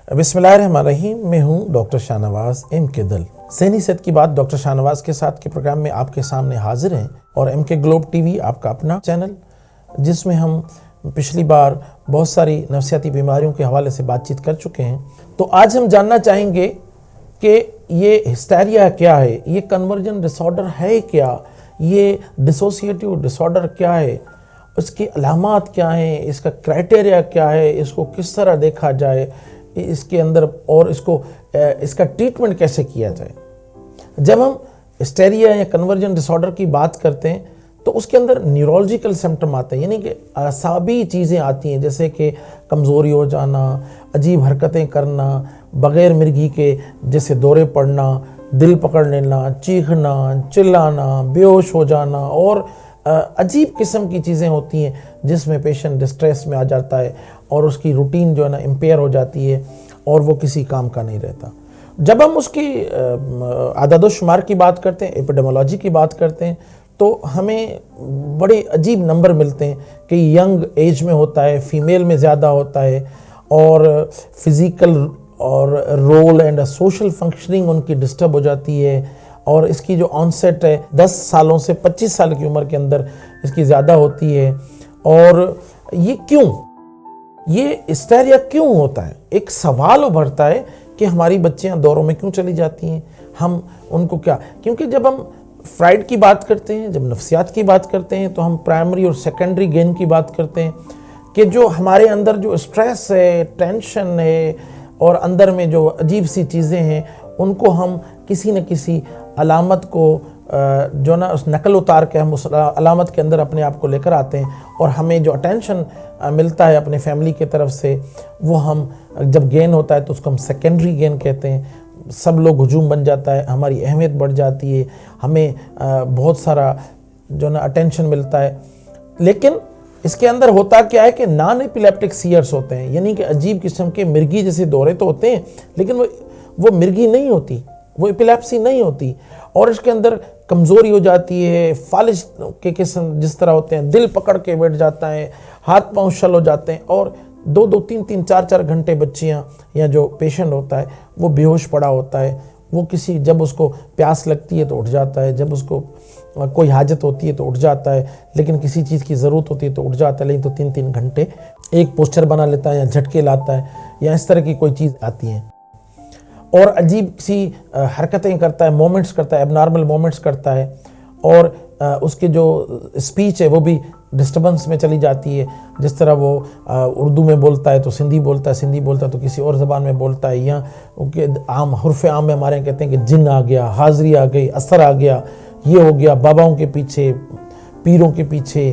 بسم اللہ الرحمن الرحیم، میں ہوں ڈاکٹر شاہ نواز ایم کے دل۔ ذہنی صحت کی بات ڈاکٹر شاہ نواز کے ساتھ کے پروگرام میں آپ کے سامنے حاضر ہیں، اور ایم کے گلوب ٹی وی آپ کا اپنا چینل، جس میں ہم پچھلی بار بہت ساری نفسیاتی بیماریوں کے حوالے سے بات چیت کر چکے ہیں۔ تو آج ہم جاننا چاہیں گے کہ یہ ہسٹیریا کیا ہے، یہ کنورجن ڈس آرڈر ہے کیا، یہ ڈسوسیٹیو ڈس آرڈر کیا ہے، اس کی علامات کیا ہیں، اس کا کرائٹیریا کیا ہے، اس کو کس طرح دیکھا جائے اس کے اندر، اور اس کا ٹریٹمنٹ کیسے کیا جائے۔ جب ہم ہسٹیریا یا کنورجن ڈس آرڈر کی بات کرتے ہیں تو اس کے اندر نیورولوجیکل سمپٹم آتے ہیں، یعنی کہ اعصابی چیزیں آتی ہیں، جیسے کہ کمزوری ہو جانا، عجیب حرکتیں کرنا، بغیر مرگی کے جیسے دورے پڑنا، دل پکڑ لینا، چیخنا، چلانا، بے ہوش ہو جانا، اور عجیب قسم کی چیزیں ہوتی ہیں جس میں پیشنٹ ڈسٹریس میں آ جاتا ہے اور اس کی روٹین جو ہے نا امپیئر ہو جاتی ہے اور وہ کسی کام کا نہیں رہتا۔ جب ہم اس کی اعداد و شمار کی بات کرتے ہیں، ایپیڈیمولوجی کی بات کرتے ہیں، تو ہمیں بڑے عجیب نمبر ملتے ہیں کہ ینگ ایج میں ہوتا ہے، فیمیل میں زیادہ ہوتا ہے، اور فزیکل اور رول اینڈ سوشل فنکشننگ ان کی ڈسٹرب ہو جاتی ہے، اور اس کی جو آنسیٹ ہے 10 سالوں سے 25 سال کی عمر کے اندر اس کی زیادہ ہوتی ہے۔ اور یہ کیوں، یہ ہسٹیریا کیوں ہوتا ہے؟ ایک سوال ابھرتا ہے کہ ہماری بچیاں دوروں میں کیوں چلی جاتی ہیں، ہم ان کو کیا، کیونکہ جب ہم فرائیڈ کی بات کرتے ہیں، جب نفسیات کی بات کرتے ہیں، تو ہم پرائمری اور سیکنڈری گین کی بات کرتے ہیں کہ جو ہمارے اندر جو اسٹریس ہے، ٹینشن ہے، اور اندر میں جو عجیب سی چیزیں ہیں، ان کو ہم کسی نہ کسی علامت کو جو نا اس نقل اتار کے ہم اس علامت کے اندر اپنے آپ کو لے کر آتے ہیں، اور ہمیں جو اٹینشن ملتا ہے اپنے فیملی کی طرف سے، وہ ہم جب گین ہوتا ہے تو اس کو ہم سیکنڈری گین کہتے ہیں۔ سب لوگ ہجوم بن جاتا ہے، ہماری اہمیت بڑھ جاتی ہے، ہمیں بہت سارا جو نا اٹینشن ملتا ہے۔ لیکن اس کے اندر ہوتا کیا ہے کہ نان ایپیلیپٹک سیئرس ہوتے ہیں، یعنی کہ عجیب قسم کے مرگی جیسے دورے تو ہوتے ہیں، لیکن وہ مرگی نہیں ہوتی، وہ ایپیلیپسی نہیں ہوتی، اور اس کے اندر کمزوری ہو جاتی ہے، فالج کے قسم جس طرح ہوتے ہیں، دل پکڑ کے بیٹھ جاتا ہے، ہاتھ پاؤں شل ہو جاتے ہیں، اور 2-2 3-3 4-4 گھنٹے بچیاں یا جو پیشنٹ ہوتا ہے وہ بے ہوش پڑا ہوتا ہے۔ وہ جب اس کو پیاس لگتی ہے تو اٹھ جاتا ہے، جب اس کو کوئی حاجت ہوتی ہے تو اٹھ جاتا ہے، لیکن کسی چیز کی ضرورت ہوتی ہے تو اٹھ جاتا ہے، لیکن تو 3-3 گھنٹے ایک پوسچر بنا لیتا ہے، یا جھٹکے لاتا ہے، یا اس طرح کی کوئی چیز آتی ہیں، اور عجیب سی حرکتیں کرتا ہے، مومنٹس کرتا ہے، ایب نارمل مومنٹس کرتا ہے، اور اس کی جو اسپیچ ہے وہ بھی ڈسٹربنس میں چلی جاتی ہے۔ جس طرح وہ اردو میں بولتا ہے تو سندھی بولتا ہے، سندھی بولتا ہے تو کسی اور زبان میں بولتا ہے، یا حرف عام میں ہمارے کہتے ہیں کہ جن آ گیا، حاضری آ گئی، اثر آ گیا، یہ ہو گیا، باباؤں کے پیچھے، پیروں کے پیچھے،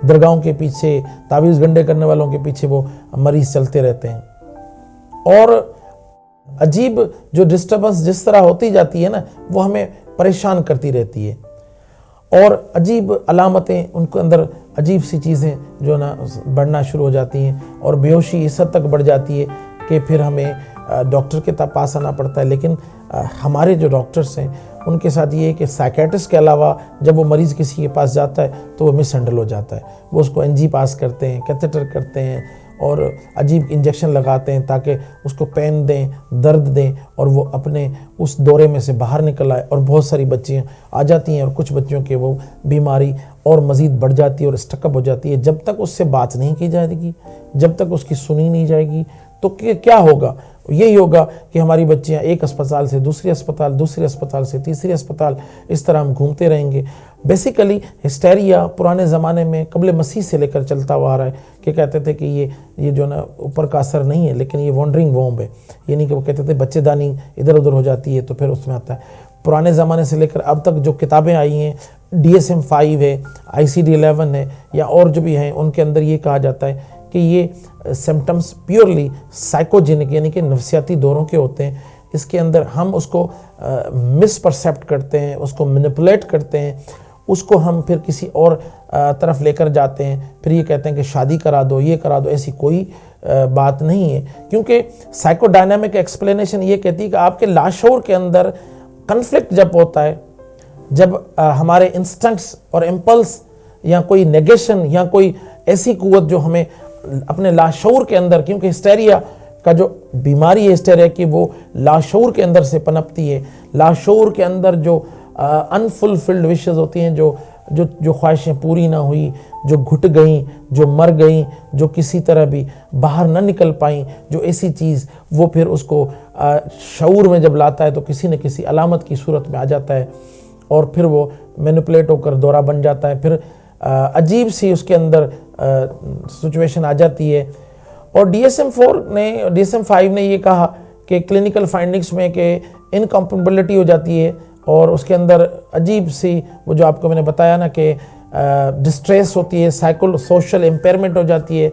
درگاہوں کے پیچھے، تعویذ گنڈے کرنے والوں کے پیچھے وہ مریض چلتے رہتے ہیں۔ اور عجیب جو ڈسٹربنس جس طرح ہوتی جاتی ہے نا، وہ ہمیں پریشان کرتی رہتی ہے، اور عجیب علامتیں ان کے اندر، عجیب سی چیزیں جو نا بڑھنا شروع ہو جاتی ہیں، اور بے ہوشی اس حد تک بڑھ جاتی ہے کہ پھر ہمیں ڈاکٹر کے پاس آنا پڑتا ہے۔ لیکن ہمارے جو ڈاکٹرس ہیں ان کے ساتھ یہ ہے کہ سائیکیٹرسٹ کے علاوہ جب وہ مریض کسی کے پاس جاتا ہے تو وہ مس ہینڈل ہو جاتا ہے، وہ اس کو NG پاس کرتے ہیں، کیتھیٹر کرتے ہیں، اور عجیب انجیکشن لگاتے ہیں تاکہ اس کو پین دیں، درد دیں، اور وہ اپنے اس دورے میں سے باہر نکل آئے۔ اور بہت ساری بچیاں آ جاتی ہیں، اور کچھ بچیوں کے وہ بیماری اور مزید بڑھ جاتی ہے اور اسٹکپ ہو جاتی ہے۔ جب تک اس سے بات نہیں کی جائے گی، جب تک اس کی سنی نہیں جائے گی، تو کیا ہوگا؟ یہی ہوگا کہ ہماری بچیاں ایک اسپتال سے دوسرے اسپتال، دوسرے اسپتال سے تیسرے اسپتال، اس طرح ہم گھومتے رہیں گے۔ بیسیکلی ہسٹیریا پرانے زمانے میں قبل مسیح سے لے کر چلتا ہوا آ رہا ہے، کہ کہتے تھے کہ یہ جو نا اوپر کا اثر نہیں ہے، لیکن یہ وانڈرنگ وومب ہے، یعنی کہ وہ کہتے تھے بچے دانی ادھر ادھر ہو جاتی ہے تو پھر اس میں آتا ہے۔ پرانے زمانے سے لے کر اب تک جو کتابیں آئی ہیں، DSM-5 ہے، ICD-11 ہے، یا اور جو بھی ہیں، ان کے اندر یہ کہا جاتا ہے کہ یہ سمپٹمز پیورلی سائیکوجینک، یعنی کہ نفسیاتی دوروں کے ہوتے ہیں۔ اس کے اندر ہم اس کو مس پرسیپٹ کرتے ہیں، اس کو مینیپولیٹ کرتے ہیں، اس کو ہم پھر کسی اور طرف لے کر جاتے ہیں، پھر یہ کہتے ہیں کہ شادی کرا دو، یہ کرا دو۔ ایسی کوئی بات نہیں ہے، کیونکہ سائیکو ڈائنامک ایکسپلینیشن یہ کہتی ہے کہ آپ کے لاشعور کے اندر کنفلکٹ جب ہوتا ہے، جب ہمارے انسٹنکٹس اور امپلس یا کوئی نیگیشن یا کوئی ایسی قوت جو ہمیں اپنے لاشعور کے اندر، کیونکہ ہسٹیریا کا جو بیماری ہے ہسٹیریا کی وہ لاشعور کے اندر سے پنپتی ہے. لاشعور کے اندر جو انفلفلڈ وشز ہوتی ہیں, جو خواہشیں پوری نہ ہوئی, جو گھٹ گئیں, جو مر گئیں, جو کسی طرح بھی باہر نہ نکل پائیں, جو ایسی چیز وہ پھر اس کو شعور میں جب لاتا ہے تو کسی نہ کسی علامت کی صورت میں آ جاتا ہے, اور پھر وہ مینپولیٹ ہو کر دورہ بن جاتا ہے. پھر عجیب سی اس کے اندر سچویشن آ جاتی ہے. اور DSM-5 نے یہ کہا کہ کلینکل فائنڈنگز میں کہ انکمپیٹیبلٹی ہو جاتی ہے, اور اس کے اندر عجیب سی وہ جو آپ کو میں نے بتایا نا کہ ڈسٹریس ہوتی ہے, سوشل امپیئرمنٹ ہو جاتی ہے,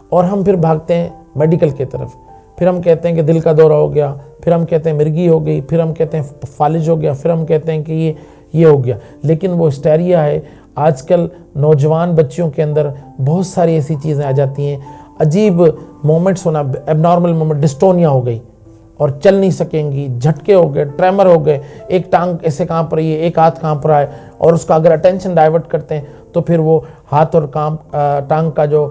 اور ہم پھر بھاگتے ہیں میڈیکل کی طرف. پھر ہم کہتے ہیں کہ دل کا دورہ ہو گیا, پھر ہم کہتے ہیں مرگی ہو گئی, پھر ہم کہتے ہیں فالج ہو گیا, پھر ہم کہتے ہیں کہ یہ ہو گیا. لیکن وہ ہسٹیریا ہے. آج کل نوجوان بچیوں کے اندر بہت ساری ایسی چیزیں آ جاتی ہیں, عجیب مومنٹس ہونا, ایب نارمل مومنٹ, ڈسٹونیا ہو گئی اور چل نہیں سکیں گی, جھٹکے ہو گئے, ٹریمر ہو گئے, ایک ٹانگ ایسے کانپ رہی ہے, ایک ہاتھ کانپ رہا ہے, اور اس کا اگر اٹینشن ڈائیورٹ کرتے ہیں تو پھر وہ ہاتھ اور ٹانگ کا جو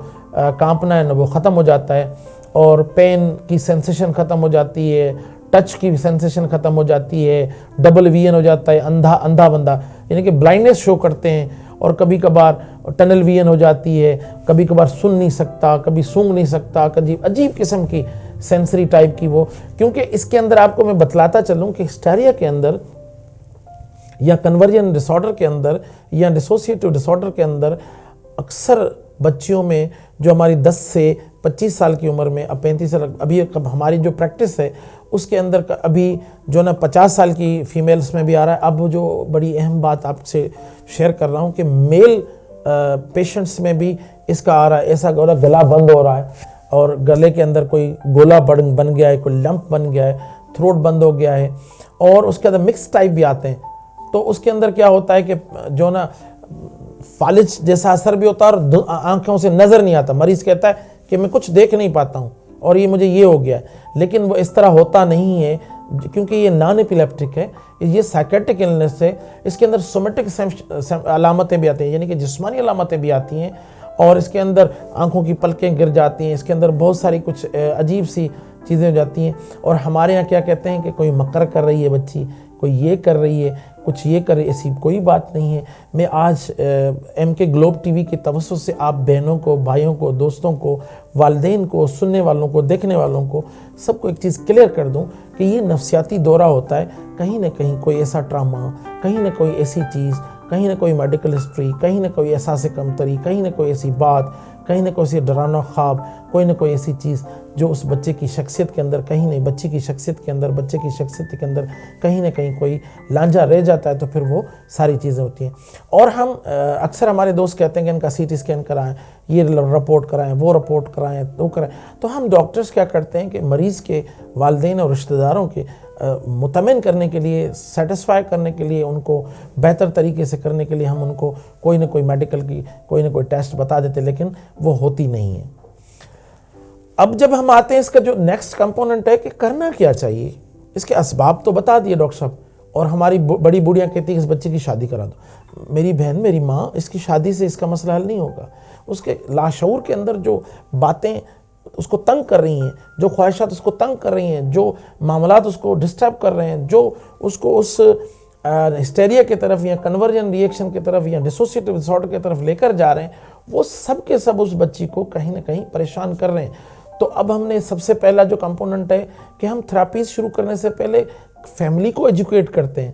کانپنا ہے نا وہ ختم ہو جاتا ہے, اور پین کی سینسیشن ختم ہو جاتی ہے, ٹچ کی سینسیشن ختم ہو جاتی ہے, ڈبل ویژن ہو جاتا ہے, اندھا بندہ یعنی کہ بلائنڈنس شو کرتے ہیں, اور کبھی کبھار ٹنل ویژن ہو جاتی ہے, کبھی کبھار سن نہیں سکتا, کبھی سونگ نہیں سکتا, عجیب قسم کی سینسری ٹائپ کی وہ. کیونکہ اس کے اندر آپ کو میں بتلاتا چلوں کہ ہسٹیریا کے اندر یا کنورژن ڈس آرڈر کے اندر یا ڈسوسیٹیو ڈس آرڈر کے اندر اکثر بچیوں میں جو ہماری 10 سے 25 سال کی عمر میں, اب 35 سال, ابھی ہماری جو پریکٹس ہے اس کے اندر ابھی جو نا 50 سال کی فیمیلز میں بھی آ رہا ہے. اب جو بڑی اہم بات آپ سے شیئر کر رہا ہوں کہ میل پیشنٹس میں بھی اس کا آ رہا ہے, ایسا گلا بند ہو رہا ہے, اور گلے کے اندر کوئی گولا بن گیا ہے, کوئی لمپ بن گیا ہے, تھروٹ بند ہو گیا ہے, اور اس کے اندر مکس ٹائپ بھی آتے ہیں. تو اس کے اندر کیا ہوتا ہے کہ جو نا فالج جیسا اثر بھی ہوتا ہے, اور آنکھوں سے نظر نہیں آتا. مریض کہتا ہے کہ میں کچھ دیکھ نہیں پاتا ہوں اور یہ مجھے یہ ہو گیا ہے, لیکن وہ اس طرح ہوتا نہیں ہے کیونکہ یہ نان ایپیلیپٹک ہے, یہ سائیکیٹرک النس ہے. اس کے اندر سومیٹک علامتیں بھی آتی ہیں, یعنی کہ جسمانی علامتیں بھی آتی ہیں, اور اس کے اندر آنکھوں کی پلکیں گر جاتی ہیں, اس کے اندر بہت ساری کچھ عجیب سی چیزیں ہو جاتی ہیں. اور ہمارے یہاں کیا کہتے ہیں کہ کوئی مکر کر رہی ہے بچی, کوئی یہ کر رہی ہے, کچھ یہ کر رہی ہے, ایسی کوئی بات نہیں ہے. میں آج MK گلوب ٹی وی کے توسط سے آپ بہنوں کو, بھائیوں کو, دوستوں کو, والدین کو, سننے والوں کو, دیکھنے والوں کو, سب کو ایک چیز کلیئر کر دوں کہ یہ نفسیاتی دورہ ہوتا ہے. کہیں نہ کہیں کوئی ایسا ٹراما, کہیں نہ کوئی ایسی چیز, کہیں نہ کوئی میڈیکل ہسٹری, کہیں نہ کوئی احساس کمتری, کہیں نہ کوئی ایسی بات, کہیں نہ کوئی ایسی ڈرانا خواب, کوئی نہ کوئی ایسی چیز جو اس بچے کی شخصیت کے اندر, کہیں نہیں بچی کی شخصیت کے اندر, بچے کی شخصیت کے اندر کہیں نہ کہیں کوئی لانجا رہ جاتا ہے, تو پھر وہ ساری چیزیں ہوتی ہیں. اور ہم اکثر ہمارے دوست کہتے ہیں کہ ان کا CT اسکین کرائیں, یہ رپورٹ کرائیں, وہ رپورٹ کرائیں, وہ کرائیں. تو ہم ڈاکٹرز کیا کرتے ہیں کہ مریض کے والدین اور رشتہ داروں کے مطمئن کرنے کے لیے, سیٹسفائی کرنے کے لیے, ان کو بہتر طریقے سے کرنے کے لیے ہم ان کو کوئی نہ کوئی میڈیکل کی کوئی نہ کوئی ٹیسٹ بتا دیتے, لیکن وہ ہوتی نہیں ہے. اب جب ہم آتے ہیں اس کا جو نیکسٹ کمپوننٹ ہے کہ کرنا کیا چاہیے, اس کے اسباب تو بتا دیے ڈاکٹر صاحب, اور ہماری بڑی بوڑھیاں کہتی ہیں اس بچے کی شادی کرا دو. میری بہن, میری ماں, اس کی شادی سے اس کا مسئلہ حل نہیں ہوگا. اس کے لاشعور کے اندر جو باتیں اس کو تنگ کر رہی ہیں, جو خواہشات اس کو تنگ کر رہی ہیں, جو معاملات اس کو ڈسٹرب کر رہے ہیں, جو اس کو اس ہسٹیریا کی طرف یا کنورژن ریئیکشن کی طرف یا ڈسوسیٹیو ڈس آرڈر کی طرف لے کر جا رہے ہیں, وہ سب کے سب اس بچی کو کہیں نہ کہیں پریشان کر رہے ہیں. تو اب ہم نے سب سے پہلا جو کمپوننٹ ہے کہ ہم تھراپیز شروع کرنے سے پہلے فیملی کو ایجوکیٹ کرتے ہیں.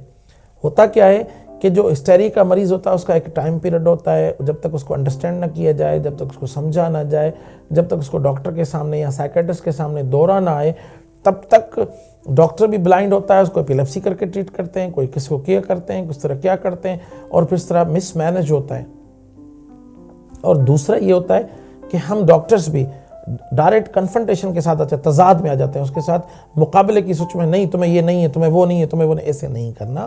ہوتا کیا ہے کہ جو ہسٹیریا کا مریض ہوتا ہے اس کا ایک ٹائم پیریڈ ہوتا ہے, جب تک اس کو انڈرسٹینڈ نہ کیا جائے, جب تک اس کو سمجھا نہ جائے, جب تک اس کو ڈاکٹر کے سامنے یا سائیکیٹرسٹ کے سامنے دورہ نہ آئے, تب تک ڈاکٹر بھی بلائنڈ ہوتا ہے, اس کو ایپیلیپسی کر کے ٹریٹ کرتے ہیں, کوئی کس کو کیا کرتے ہیں, کس طرح کیا کرتے ہیں, اور پھر اس طرح مس مینج ہوتا ہے. اور دوسرا یہ ہوتا ہے کہ ہم ڈاکٹرز بھی ڈائریکٹ کنفرنٹیشن کے ساتھ آتے ہیں, تضاد میں آ جاتے ہیں, اس کے ساتھ مقابلے کی سوچ میں, نہیں تمہیں یہ نہیں ہے, تمہیں وہ نہیں ہے, تمہیں وہ نہیں. ایسے نہیں کرنا.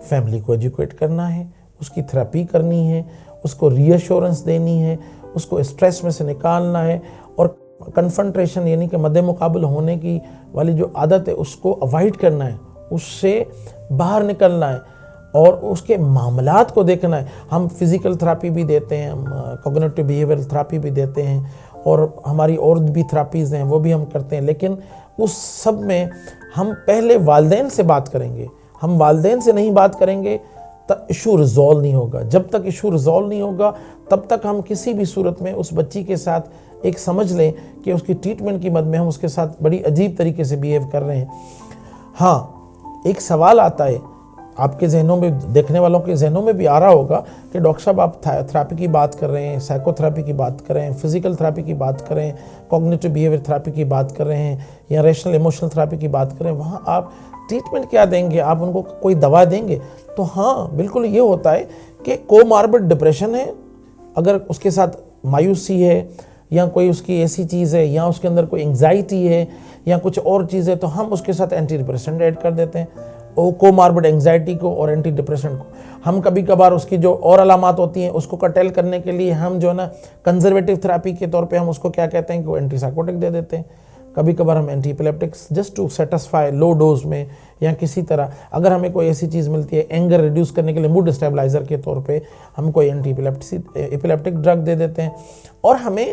فیملی کو ایجوکیٹ کرنا ہے, اس کی تھراپی کرنی ہے, اس کو ری ایشورنس دینی ہے, اس کو اسٹریس میں سے نکالنا ہے, اور کنفرنٹیشن یعنی کہ مد مقابل ہونے کی والی جو عادت ہے اس کو اوائڈ کرنا ہے, اس سے باہر نکلنا ہے, اور اس کے معاملات کو دیکھنا ہے. ہم فزیکل تھراپی بھی دیتے ہیں, ہم کوگنیٹو بیہیویئرل تھراپی بھی دیتے ہیں, اور ہماری اور بھی تھراپیز ہیں وہ بھی ہم کرتے ہیں، لیکن اس سب میں ہم پہلے والدین سے بات کریں گے. ہم والدین سے نہیں بات کریں گے تب ایشو ریزالو نہیں ہوگا. جب تک ایشو ریزالو نہیں ہوگا تب تک ہم کسی بھی صورت میں اس بچی کے ساتھ ایک سمجھ لیں کہ اس کی ٹریٹمنٹ کی مد میں ہم اس کے ساتھ بڑی عجیب طریقے سے بیہیو کر رہے ہیں. ہاں، ایک سوال آتا ہے آپ کے ذہنوں میں، دیکھنے والوں کے ذہنوں میں بھی آ رہا ہوگا کہ ڈاکٹر صاحب آپ تھراپی کی بات کر رہے ہیں، سائیکو تھراپی کی بات کر رہے ہیں، فزیکل تھراپی کی بات کر رہے ہیں، کوگنیٹو بیہیویئر تھراپی کی بات کر رہے ہیں، یا ریشنل ایموشنل تھراپی کی بات کر رہے ہیں، وہاں آپ ٹریٹمنٹ کیا دیں گے؟ آپ ان کو کوئی دوا دیں گے؟ تو ہاں بالکل یہ ہوتا ہے کہ کوماربڈ ڈپریشن ہے، اگر اس کے ساتھ مایوسی ہے یا کوئی اس کی ایسی چیز ہے یا اس کے اندر کوئی انگزائٹی ہے یا کچھ اور چیز ہے، تو ہم اس کے ساتھ اینٹی ڈپریسنٹ ایڈ کر دیتے ہیں، کوماربڈ انگزائٹی کو اور اینٹی ڈپریسنٹ کو. ہم کبھی کبھار اس کی جو اور علامات ہوتی ہیں اس کو کرٹیل کرنے کے لیے ہم جو ہے نا کنزرویٹو تھراپی کے طور پہ ہم اس کو کیا کہتے ہیں کہ وہ اینٹی سائیکوٹک دے دیتے ہیں. کبھی کبھار ہم anti epileptics just to satisfy low dose میں، یا کسی طرح اگر ہمیں کوئی ایسی چیز ملتی ہے اینگر ریڈیوس کرنے کے لیے موڈ اسٹیبلائزر کے طور پہ ہم کوئی اینٹی ایپیلیپٹک ڈرگ دے دیتے ہیں. اور ہمیں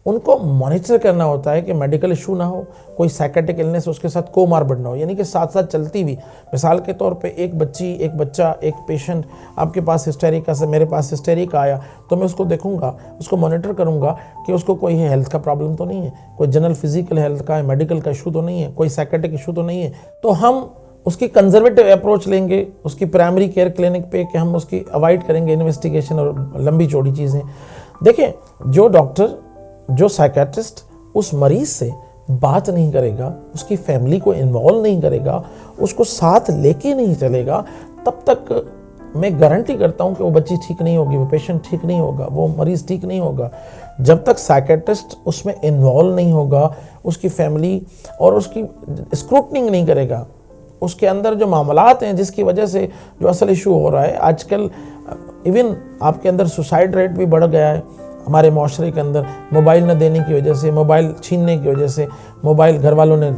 ان کو مانیٹر کرنا ہوتا ہے کہ میڈیکل ایشو نہ ہو، کوئی سائیکیٹرک النس اس کے ساتھ کوماربڈ نہ ہو، یعنی کہ ساتھ ساتھ چلتی ہوئی. مثال کے طور پہ ایک بچی، ایک بچہ، ایک پیشنٹ آپ کے پاس ہسٹیریکا سے میرے پاس ہسٹیریکا آیا تو میں اس کو دیکھوں گا، اس کو مانیٹر کروں گا کہ اس کو کوئی ہیلتھ کا پرابلم تو نہیں ہے، کوئی جنرل فزیکل ہیلتھ کا میڈیکل کا ایشو تو نہیں ہے، کوئی سائیکیٹرک ایشو تو نہیں ہے. تو ہم اس کی کنزرویٹو اپروچ لیں گے اس کی پرائمری کیئر کلینک پہ کہ ہم اس کی اوائڈ کریں گے انویسٹیگیشن اور لمبی چوڑی چیزیں. دیکھیں، جو ڈاکٹر، جو سائیکیٹرسٹ اس مریض سے بات نہیں کرے گا، اس کی فیملی کو انوالو نہیں کرے گا، اس کو ساتھ لے کے نہیں چلے گا، تب تک میں گارنٹی کرتا ہوں کہ وہ بچی ٹھیک نہیں ہوگی، وہ پیشنٹ ٹھیک نہیں ہوگا، وہ مریض ٹھیک نہیں ہوگا. جب تک سائیکیٹرسٹ اس میں انوالو نہیں ہوگا، اس کی فیملی اور اس کی اسکروٹننگ نہیں کرے گا، اس کے اندر جو معاملات ہیں جس کی وجہ سے جو اصل ایشو ہو رہا ہے. آج کل ایون آپ کے اندر سوسائڈ ریٹ بھی بڑھ گیا ہے ہمارے معاشرے کے اندر، موبائل نہ دینے کی وجہ سے، موبائل چھیننے کی وجہ سے، موبائل گھر والوں نے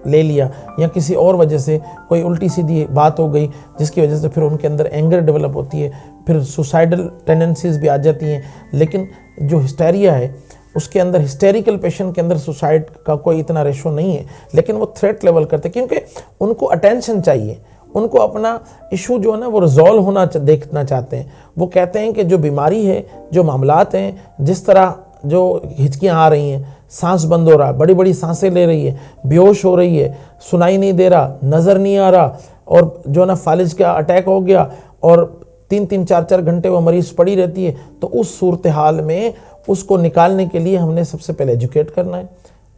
لے لیا یا کسی اور وجہ سے کوئی الٹی سیدھی بات ہو گئی جس کی وجہ سے پھر ان کے اندر اینگر ڈیولپ ہوتی ہے، پھر سوسائڈل ٹینڈنسیز بھی آ جاتی ہیں. لیکن جو ہسٹیریا ہے اس کے اندر، ہسٹیریکل پیشنٹ کے اندر سوسائڈ کا کوئی اتنا ریشو نہیں ہے، لیکن وہ تھریٹ لیول کرتے ہیں کیونکہ ان کو اٹینشن چاہیے، ان کو اپنا ایشو جو ہے نا وہ ریزالو ہونا دیکھنا چاہتے ہیں. وہ کہتے ہیں کہ جو بیماری ہے، جو معاملات ہیں، جس طرح جو ہچکیاں آ رہی ہیں، سانس بند ہو رہا، بڑی بڑی سانسیں لے رہی ہے، بیہوش ہو رہی ہے، سنائی نہیں دے رہا، نظر نہیں آ رہا، اور جو ہے نا فالج کا اٹیک ہو گیا اور 3 4 گھنٹے وہ مریض پڑی رہتی ہے. تو اس صورتحال میں اس کو نکالنے کے لیے ہم نے سب سے پہلے ایجوکیٹ کرنا ہے،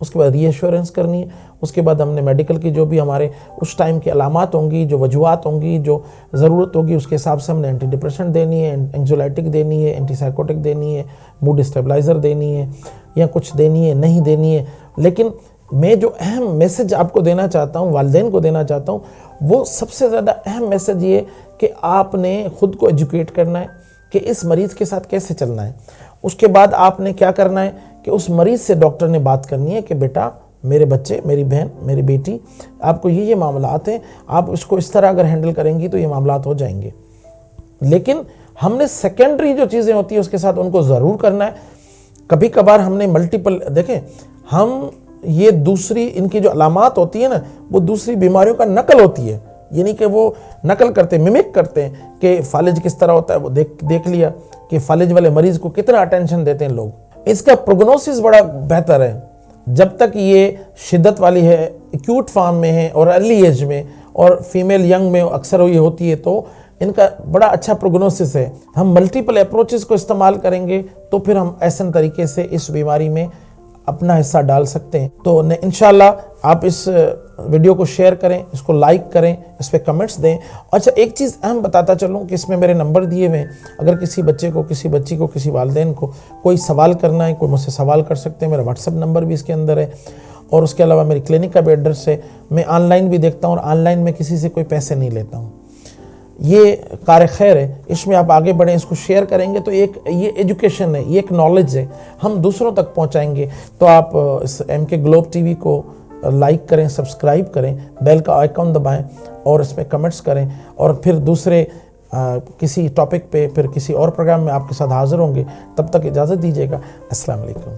اس کے بعد ری ایشورنس کرنی ہے، اس کے بعد ہم نے میڈیکل کی جو بھی ہمارے اس ٹائم کی علامات ہوں گی، جو وجوہات ہوں گی، جو ضرورت ہوگی، اس کے حساب سے ہم نے اینٹی ڈپریسنٹ دینی ہے، اینگزولائٹک دینی ہے، اینٹی سائیکوٹک دینی ہے، موڈ اسٹیبلائزر دینی ہے، یا کچھ دینی ہے، نہیں دینی ہے. لیکن میں جو اہم میسج آپ کو دینا چاہتا ہوں، والدین کو دینا چاہتا ہوں، وہ سب سے زیادہ اہم میسج یہ کہ آپ نے خود کو ایجوکیٹ کرنا ہے کہ اس مریض کے ساتھ کیسے چلنا ہے. اس کے بعد آپ نے کیا کرنا ہے کہ اس مریض سے ڈاکٹر نے بات کرنی ہے کہ بیٹا، میرے بچے، میری بہن، میری بیٹی، آپ کو یہ معاملات ہیں، آپ اس کو اس طرح اگر ہینڈل کریں گی تو یہ معاملات ہو جائیں گے. لیکن ہم نے سیکنڈری جو چیزیں ہوتی ہیں اس کے ساتھ ان کو ضرور کرنا ہے. کبھی کبھار ہم نے ملٹیپل، دیکھیں ہم یہ دوسری ان کی جو علامات ہوتی ہیں نا وہ دوسری بیماریوں کا نقل ہوتی ہے، یعنی کہ وہ نقل کرتے ہیں، ممک کرتے ہیں کہ فالج کس طرح ہوتا ہے، وہ دیکھ لیا کہ فالج والے مریض کو کتنا اٹینشن دیتے ہیں لوگ. اس کا پروگنوسس بڑا بہتر ہے جب تک یہ شدت والی ہے، ایکیوٹ فارم میں ہے اور ارلی ایج میں، اور فیمیل ینگ میں اکثر یہ ہوتی ہے، تو ان کا بڑا اچھا پروگنوسس ہے. ہم ملٹیپل اپروچز کو استعمال کریں گے تو پھر ہم ایسے طریقے سے اس بیماری میں اپنا حصہ ڈال سکتے ہیں. تو انشاءاللہ آپ اس ویڈیو کو شیئر کریں، اس کو لائک کریں، اس پہ کمنٹس دیں. اچھا، ایک چیز اہم بتاتا چلوں کہ اس میں میرے نمبر دیے ہوئے ہیں، اگر کسی بچے کو، کسی بچی کو، کسی والدین کو کوئی سوال کرنا ہے، کوئی مجھ سے سوال کر سکتے ہیں. میرا واٹس ایپ نمبر بھی اس کے اندر ہے، اور اس کے علاوہ میری کلینک کا بھی ایڈریس ہے. میں آن لائن بھی دیکھتا ہوں، اور آن لائن میں کسی سے کوئی پیسے نہیں لیتا ہوں. یہ کار خیر ہے، اس میں آپ آگے بڑھیں، اس کو شیئر کریں گے تو یہ ایجوکیشن ہے، یہ ایک نالج ہے، ہم دوسروں تک پہنچائیں گے. تو آپ اس ایم کے گلوب ٹی وی کو لائک کریں، سبسکرائب کریں، بیل کا آئیکن دبائیں اور اس میں کمنٹس کریں. اور پھر دوسرے کسی ٹاپک پہ، پھر کسی اور پروگرام میں آپ کے ساتھ حاضر ہوں گے. تب تک اجازت دیجیے گا. السلام علیکم.